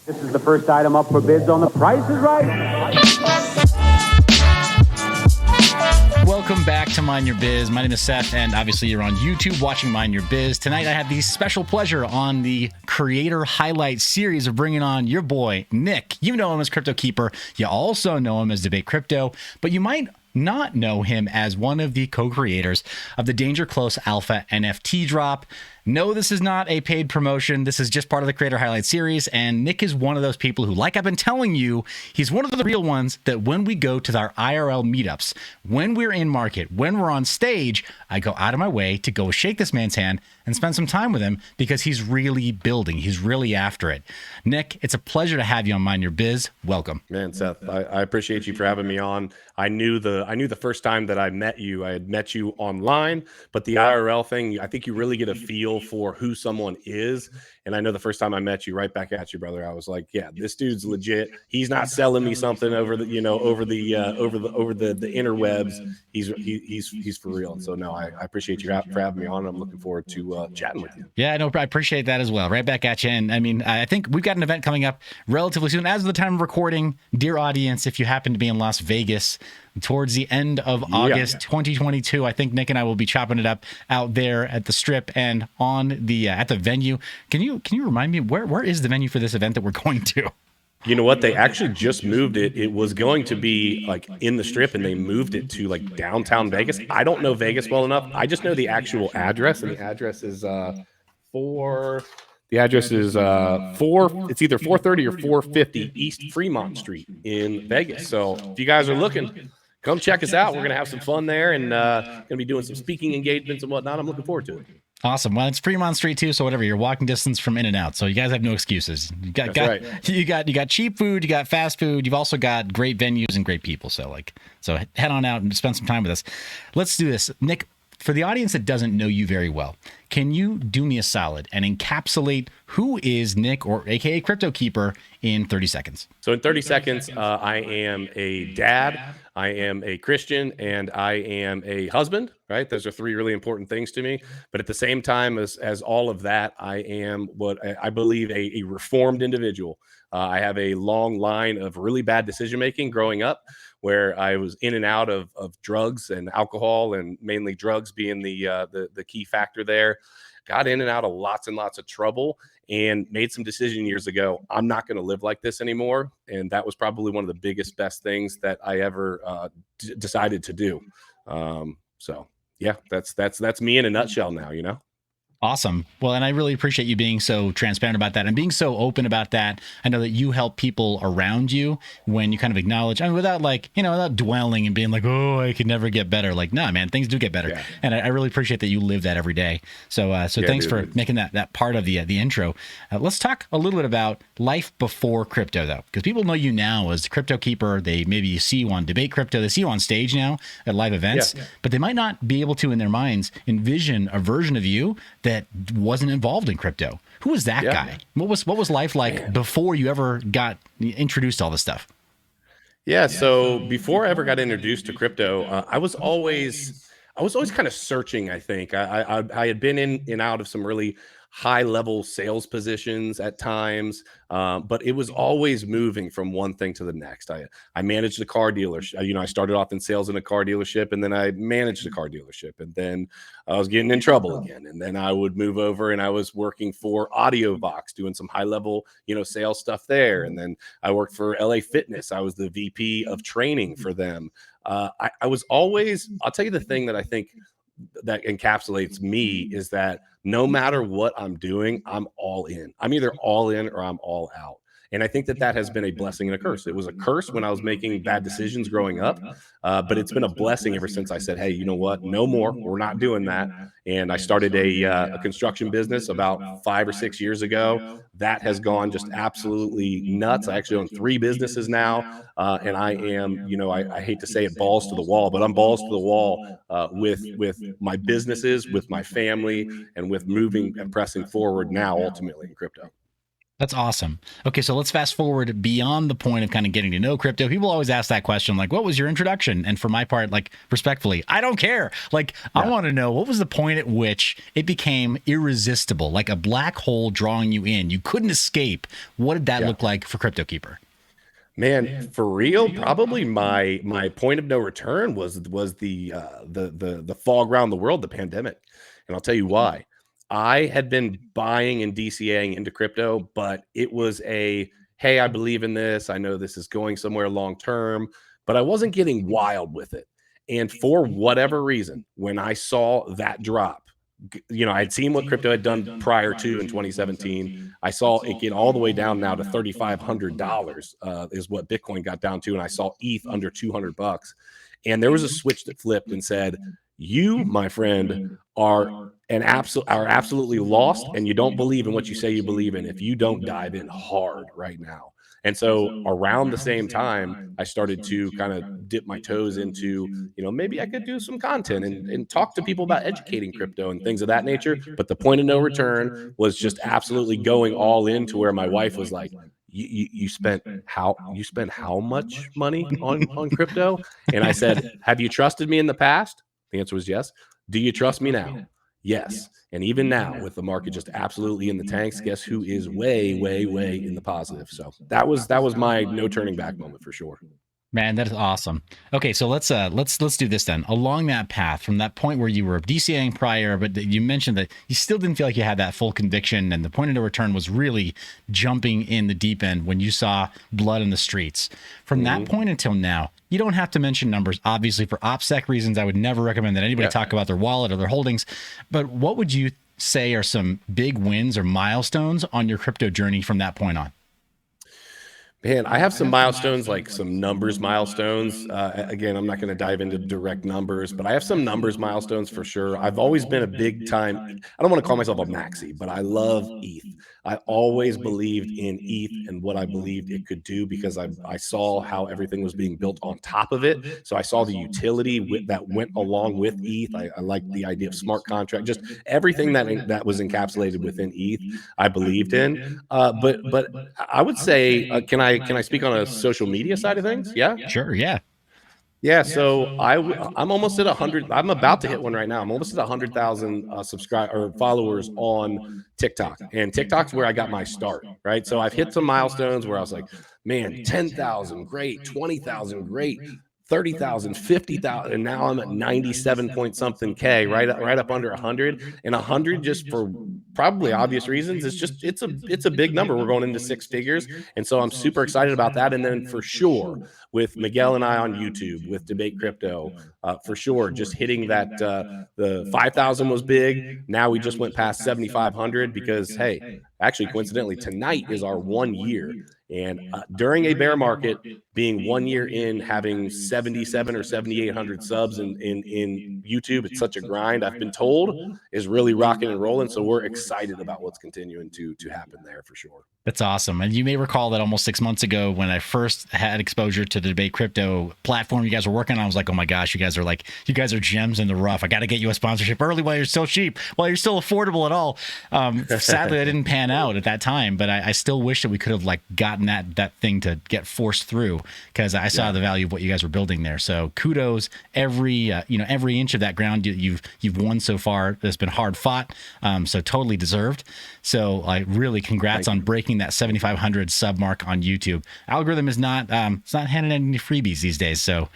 This is the first item up for bids on The Price is Right. Welcome back to Mind Your Biz. My name is Seth, and obviously you're on YouTube watching Mind Your Biz. Tonight I have the special pleasure on the Creator Highlight series of bringing on your boy, Nick. You know him as Crypto Keeper. You also know him as Debate Crypto, but you might not know him as one of the co-creators of the dangerclose alpha NFT drop. No, this is not a paid promotion. This is just part of the Creator Highlight series, and Nick is one of those people who, like I've been telling you, he's one of the real ones that when we go to our IRL meetups, when we're in market, when we're on stage, I go out of my way to go shake this man's hand and spend some time with him because he's really building. He's really after it. Nick, it's a pleasure to have you on Mind Your Biz. Welcome. Man, Seth, I appreciate you for having me on. I knew the first time that I met you, I had met you online, but the IRL thing, I think you really get a feel for who someone is. And I know the first time I met you, right back at you, brother, I was like, yeah, this dude's legit. He's not selling me something over the interwebs. He's for real. And so no, I appreciate you for having me on. I'm looking forward to chatting with you. Yeah, no, I appreciate that as well. Right back at you. And I mean, I think we've got an event coming up relatively soon. As of the time of recording, dear audience, if you happen to be in Las Vegas towards the end of August 2022, I think Nick and I will be chopping it up out there at the Strip and on the at the venue. Can you remind me where is the venue for this event that we're going to? You know what? They actually just moved it. It was going to be like in the Strip, and they moved it to like downtown Vegas. I don't know Vegas well enough. I just know the actual address, and the address is it's either 430 or 450 East Fremont Street in Vegas. So if you guys are looking, come check us out. We're going to have some fun there, and going to be doing some speaking engagements and whatnot. I'm looking forward to it. Awesome. Well, it's Fremont Street too, so whatever. You're walking distance from In-N-Out, so you guys have no excuses. You got cheap food, you got fast food. You've also got great venues and great people. So head on out and spend some time with us. Let's do this, Nick. For the audience that doesn't know you very well, can you do me a solid and encapsulate who is Nick, or AKA Crypto Keeper, in 30 seconds? So in 30 seconds, I am a dad, I am a Christian, and I am a husband, right? Those are three really important things to me. But at the same time as all of that, I am what I believe a reformed individual. I have a long line of really bad decision-making growing up, where I was in and out of drugs and alcohol, and mainly drugs being the key factor there. Got in and out of lots and lots of trouble, and made some decision years ago. I'm not going to live like this anymore. And that was probably one of the best things that I ever decided to do. So yeah, that's me in a nutshell now, you know? Awesome. Well, and I really appreciate you being so transparent about that and being so open about that. I know that you help people around you when you kind of acknowledge, I mean, without without dwelling and being like, oh, I could never get better. Like, nah, man, things do get better. Yeah. And I really appreciate that you live that every day. So thanks for making that part of the intro. Let's talk a little bit about life before crypto, though, because people know you now as the Crypto Keeper. They maybe see you on Debate Crypto. They see you on stage now at live events, but they might not be able to, in their minds, envision a version of you that wasn't involved in crypto. Who was that guy? What was life like before you ever got introduced to all this stuff? Yeah. So before I ever got introduced to crypto, I was always kind of searching. I think I had been in and out of some really high level sales positions at times, but it was always moving from one thing to the next. I managed a car dealership. I started off in sales in a car dealership, and then I managed a car dealership, and then I was getting in trouble again. And then I would move over, and I was working for AudioVox, doing some high level, sales stuff there. And then I worked for LA Fitness. I was the VP of training for them. I was always, I'll tell you the thing that I think that encapsulates me is that no matter what I'm doing, I'm all in. I'm either all in or I'm all out. And I think that has been a blessing and a curse. It was a curse when I was making bad decisions growing up, but it's been a blessing ever since I said, hey, you know what? No more. We're not doing that. And I started a construction business about 5 or 6 years ago. That has gone just absolutely nuts. I actually own 3 businesses now. And I am, I hate to say it, balls to the wall, but I'm balls to the wall with my businesses, with my family, and with moving and pressing forward now, ultimately in crypto. That's awesome. Okay, so let's fast forward beyond the point of kind of getting to know crypto. People always ask that question, like, what was your introduction? And for my part, like, respectfully, I don't care. Like, I want to know, what was the point at which it became irresistible, like a black hole drawing you in? You couldn't escape. What did that look like for CryptoKeeper? Man, for real, probably my point of no return was the fog around the world, the pandemic. And I'll tell you why. I had been buying and DCAing into crypto, but it was a, hey, I believe in this. I know this is going somewhere long term, but I wasn't getting wild with it. And for whatever reason, when I saw that drop, I'd seen what crypto had done prior to in 2017. I saw it get all the way down now to $3,500 is what Bitcoin got down to, and I saw ETH under $200. And there was a switch that flipped and said, "You, my friend, are absolutely lost, and you don't believe in what you say you believe in if you don't dive in hard right now." And so around the same time, I started to kind of dip my toes into, maybe I could do some content and talk to people about educating crypto and things of that nature. But the point of no return was just absolutely going all in, to where my wife was like, you spent how much money on crypto? And I said, have you trusted me in the past? The answer was yes. Do you trust me now? Yes. And even now, with the market just absolutely in the tanks, guess who is way, way, way in the positive? So that was my no turning back moment for sure. Man, that is awesome. Okay, so let's do this then. Along that path, from that point where you were DCAing prior, but you mentioned that you still didn't feel like you had that full conviction, and the point of no return was really jumping in the deep end when you saw blood in the streets. From that point until now, you don't have to mention numbers. Obviously, for OPSEC reasons, I would never recommend that anybody talk about their wallet or their holdings. But what would you say are some big wins or milestones on your crypto journey from that point on? Man, I have some milestones, like some numbers milestones. Again, I'm not going to dive into direct numbers, but I have some numbers milestones for sure. I've always been a big time, I don't want to call myself a maxi, but I love ETH. I always believed in ETH and what I believed it could do, because I saw how everything was being built on top of it. So I saw the utility that went along with ETH. I like the idea of smart contract, just everything that was encapsulated within ETH, I believed in. But I would say, can I speak on a social media side of things? Yeah. Sure, yeah. Yeah, so I'm almost at 100. I'm about to hit one right now. I'm almost at 100,000 subscribe or followers on TikTok, and TikTok's where I got my start. Right, so I've hit some milestones where I was like, man, 10,000, great, 20,000, great. 30,000, 50,000, and now I'm at 97 point something K, right up under 100. And 100, just for probably obvious reasons, it's a big number. We're going into six figures. And so I'm super excited about that. And then for sure, with Miguel and I on YouTube, with Debate Crypto, for sure, just hitting that, the 5,000 was big. Now we just went past 7,500 because, hey, actually, coincidentally, tonight is our 1 year. And during a bear market, being 1 year in, having 77 or 7,800 subs in YouTube, it's such a grind, I've been told, is really rocking and rolling. So we're excited about what's continuing to happen there for sure. That's awesome. And you may recall that almost 6 months ago, when I first had exposure to the Debate Crypto platform you guys were working on, I was like, oh my gosh, you guys are gems in the rough. I got to get you a sponsorship early while you're still cheap, while you're still affordable at all. Sadly, I didn't pan out at that time, but I still wish that we could have gotten that thing to get forced through, because I saw the value of what you guys were building there. So kudos, every inch of that ground you've won so far has been hard fought. So totally deserved. So really congrats on breaking that 7,500 sub mark on YouTube. Algorithm is not it's not handing any freebies these days. So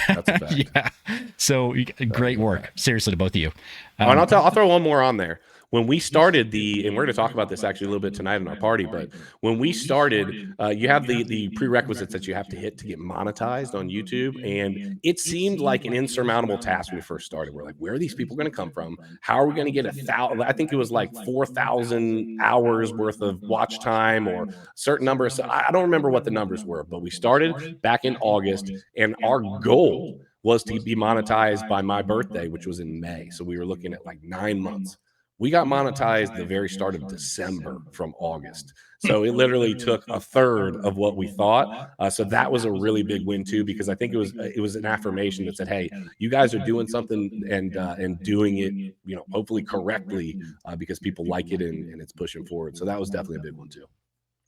that's a fact. Yeah. So great work, seriously, to both of you. And I'll throw one more on there. When we started and we're going to talk about this actually a little bit tonight in our party, but when we started, you have the prerequisites that you have to hit to get monetized on YouTube. And it seemed like an insurmountable task when we first started. We're like, where are these people going to come from? How are we going to get 1,000? I think it was like 4,000 hours worth of watch time, or certain numbers. So I don't remember what the numbers were, but we started back in August, and our goal was to be monetized by my birthday, which was in May. So we were looking at like 9 months. We got monetized the very start of December from August. So it literally took a third of what we thought. So that was a really big win too, because I think it was an affirmation that said, hey, you guys are doing something and doing it, hopefully correctly, because people like it and it's pushing forward. So that was definitely a big one too.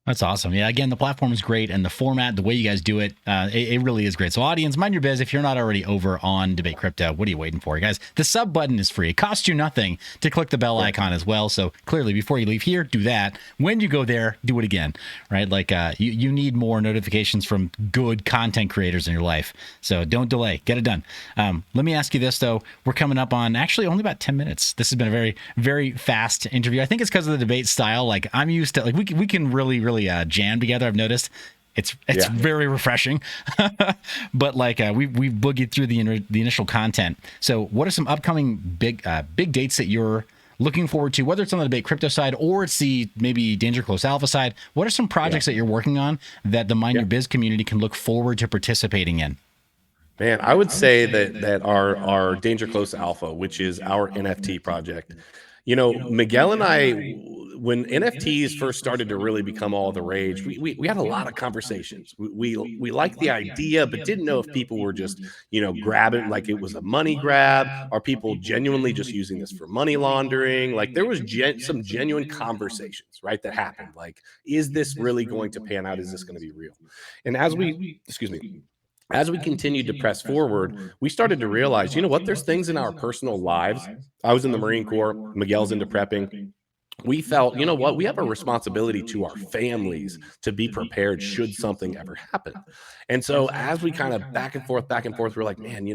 That's awesome. Yeah, again, the platform is great, and the format, the way you guys do it, it really is great. So, audience, mind your biz. If you're not already over on Debate Crypto, what are you waiting for, guys? The sub button is free. It costs you nothing to click the bell icon as well. So, clearly, before you leave here, do that. When you go there, do it again, right? Like, you need more notifications from good content creators in your life. So, don't delay. Get it done. Let me ask you this, though. We're coming up on actually only about 10 minutes. This has been a very, very fast interview. I think it's because of the debate style. Like, I'm used to, like, we can really jam together. I've noticed it's very refreshing. But like we've boogied through the initial content. So what are some upcoming big dates that you're looking forward to, whether it's on the Debate Crypto side or it's the maybe dangerclose alpha side? What are some projects that you're working on that the Mind Your Biz community can look forward to participating in? Man, I would say that our dangerclose alpha, which is our NFT project, Miguel and I, when NFTs first started to really become all the rage, we had a lot of conversations. We liked the idea, but didn't know if people were just, grabbing like it was a money grab. Are people genuinely just using this for money laundering? Like there was some genuine conversations, right, that happened. Like, is this really going to pan out? Is this going to be real? And as we continued to press forward, we started to realize, there's things in our personal lives. I was in the Marine Corps, Miguel's into prepping. We felt, we have a responsibility to our families to be prepared should something ever happen. And so as we kind of back and forth, we're like, man,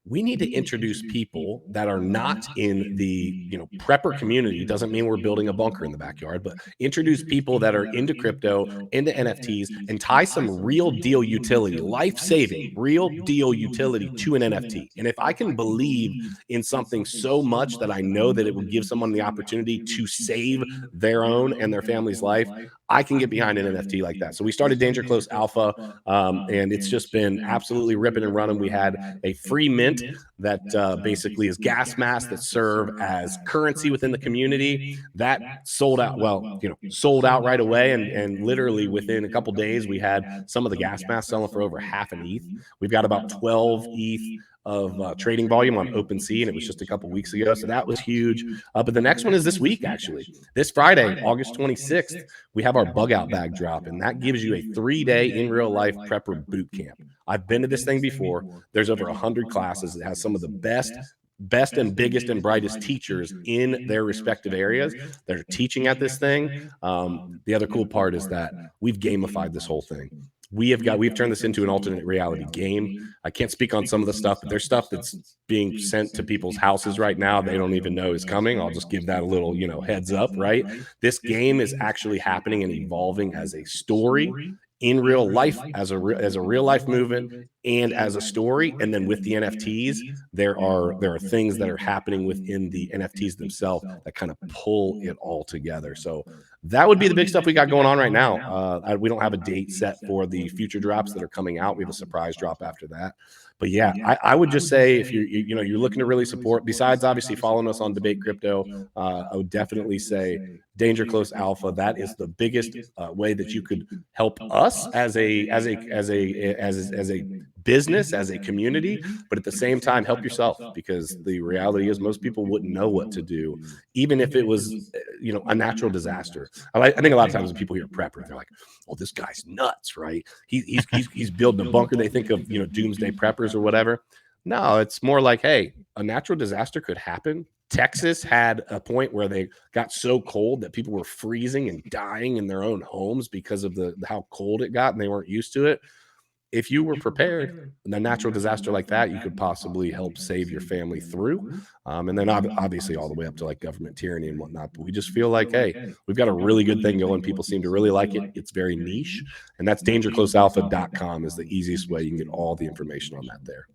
we need to introduce people that are not in the, prepper community. Doesn't mean we're building a bunker in the backyard, but introduce people that are into crypto, into NFTs, and tie some real deal utility, life-saving, real deal utility to an NFT. And if I can believe in something so much that I know that it will give someone the opportunity to save their own and their family's life, I can get behind an NFT like that. So we started dangerclose alpha, and it's just been absolutely ripping and running. We had a free mint that basically is gas masks that serve as currency within the community. That sold out. Well, sold out right away, and literally within a couple days, we had some of the gas masks selling for over half an ETH. We've got about 12 ETH of trading volume on OpenSea, and it was just a couple weeks ago, so that was huge. But the next one is this week, actually. This Friday, August 26th, we have our bug out bag drop, and that gives you a 3-day in real life prepper boot camp. I've been to this thing before. There's over 100 classes. It has some of the best and biggest and brightest teachers in their respective areas that are teaching at this thing. The other cool part is that we've gamified this whole thing. We've turned this into an alternate reality game. I can't speak on some of the stuff, but there's stuff that's being sent to people's houses right now they don't even know is coming. I'll just give that a little, heads up, right? This game is actually happening and evolving as a story in real life, as a real life movement and as a story. And then with the NFTs, there are things that are happening within the NFTs themselves that kind of pull it all together. So that would be the big stuff we got going on right now. We don't have a date set for the future drops that are coming out. We have a surprise drop after that. But yeah, I would just say if you're looking to really support, besides obviously following us on Debate Crypto, I would definitely say dangerclose alpha. That is the biggest way that you could help us as a business, as a community, but at the same time help yourself, because the reality is most people wouldn't know what to do, even if it was a natural disaster. I think a lot of times when people hear prepper, they're like, "Oh, this guy's nuts, right? He's building a bunker." They think of doomsday preppers or whatever. No, it's more like, hey, a natural disaster could happen. Texas had a point where they got so cold that people were freezing and dying in their own homes because of how cold it got, and they weren't used to it. If you were prepared in a natural disaster like that, you could possibly help save your family through. And then obviously all the way up to like government tyranny and whatnot. But we just feel like, hey, we've got a really good thing going. People seem to really like it. It's very niche. And that's dangerclosealpha.com is the easiest way you can get all the information on that there.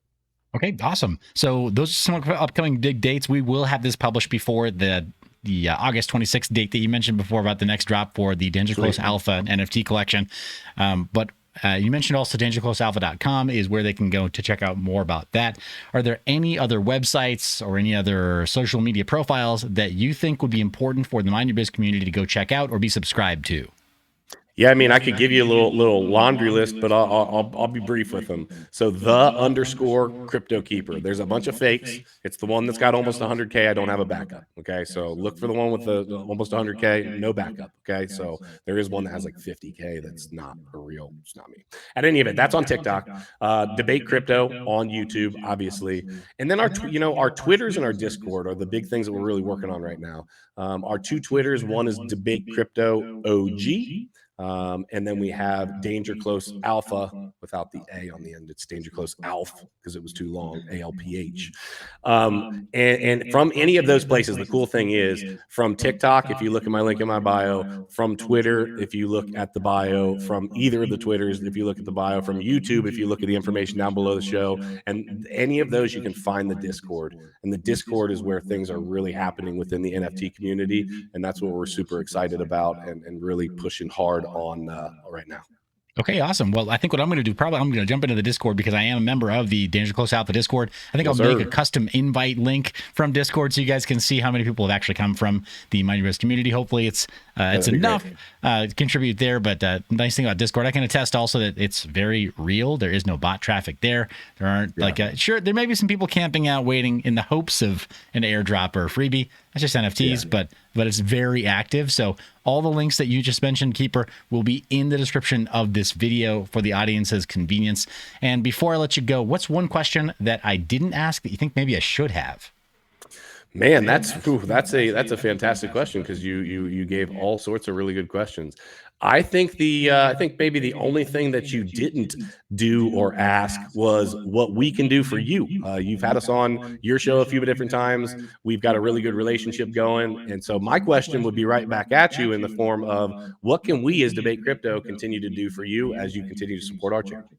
Okay, awesome. So those are some upcoming big dates. We will have this published before the August 26th date that you mentioned before about the next drop for the dangerclose alpha NFT collection. But you mentioned also dangerclosealpha.com is where they can go to check out more about that. Are there any other websites or any other social media profiles that you think would be important for the Mind Your Biz community to go check out or be subscribed to? Yeah, I mean, I could give you a little laundry list, but I'll be brief with them. So _crypto keeper. There's a bunch of fakes. It's the one that's got almost 100K. I don't have a backup. Okay, so look for the one with the almost 100K, no backup. Okay, so there is one that has like 50K. That's not a real. It's not me. At any event, that's on TikTok. Debate crypto on YouTube, obviously, and then our Twitters and our Discord are the big things that we're really working on right now. Our two Twitters. One is Debate Crypto OG. And then we have dangerclose alpha without the A on the end. It's dangerclose alpha because it was too long, ALPH. And from any of those places, the cool thing is from TikTok, if you look at my link in my bio, from Twitter, if you look at the bio, from either of the Twitters, if you look at the bio, from YouTube, if you look at the information down below the show, and any of those, you can find the Discord. And the Discord is where things are really happening within the NFT community. And that's what we're super excited about and really pushing hard on right now. Okay, awesome. Well, I think what I'm going to do, probably I'm going to jump into the Discord because I am a member of the dangerclose alpha Discord. I think I'll make a custom invite link from Discord so you guys can see how many people have actually come from the Mind Your Biz community. Hopefully it's enough to contribute there. But nice thing about Discord, I can attest also that it's very real. There is no bot traffic there. There aren't sure, there may be some people camping out waiting in the hopes of an airdrop or a freebie. That's just NFTs, but it's very active. So all the links that you just mentioned, Keeper, will be in the description of this video for the audience's convenience. And before I let you go, what's one question that I didn't ask that you think maybe I should have? Man, that's a fantastic question because you gave all sorts of really good questions. I think maybe the only thing that you didn't do or ask was what we can do for you. You've had us on your show a few different times. We've got a really good relationship going. And so my question would be right back at you in the form of what can we as Debate Crypto continue to do for you as you continue to support our channel?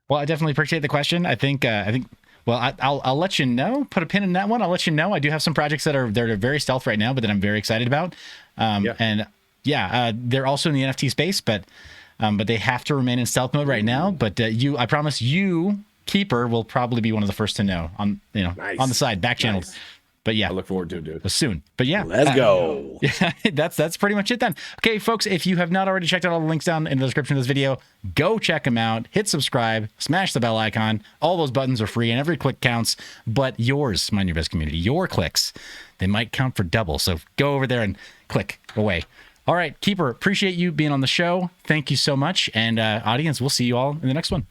Well, I definitely appreciate the question. I think well, I'll let you know. Put a pin in that one. I'll let you know. I do have some projects that are very stealth right now, but that I'm very excited about. And they're also in the NFT space, but they have to remain in stealth mode right now. But I promise you, Keeper, will probably be one of the first to know on on the side, back channeled. Nice. But yeah, I look forward to it, dude. Soon. But yeah, let's go. Yeah, that's pretty much it then. Okay, folks, if you have not already checked out all the links down in the description of this video, go check them out. Hit subscribe, smash the bell icon. All those buttons are free and every click counts, but yours, Mind Your Biz community, your clicks, they might count for double. So go over there and click away. All right, Keeper, appreciate you being on the show. Thank you so much. And audience, we'll see you all in the next one.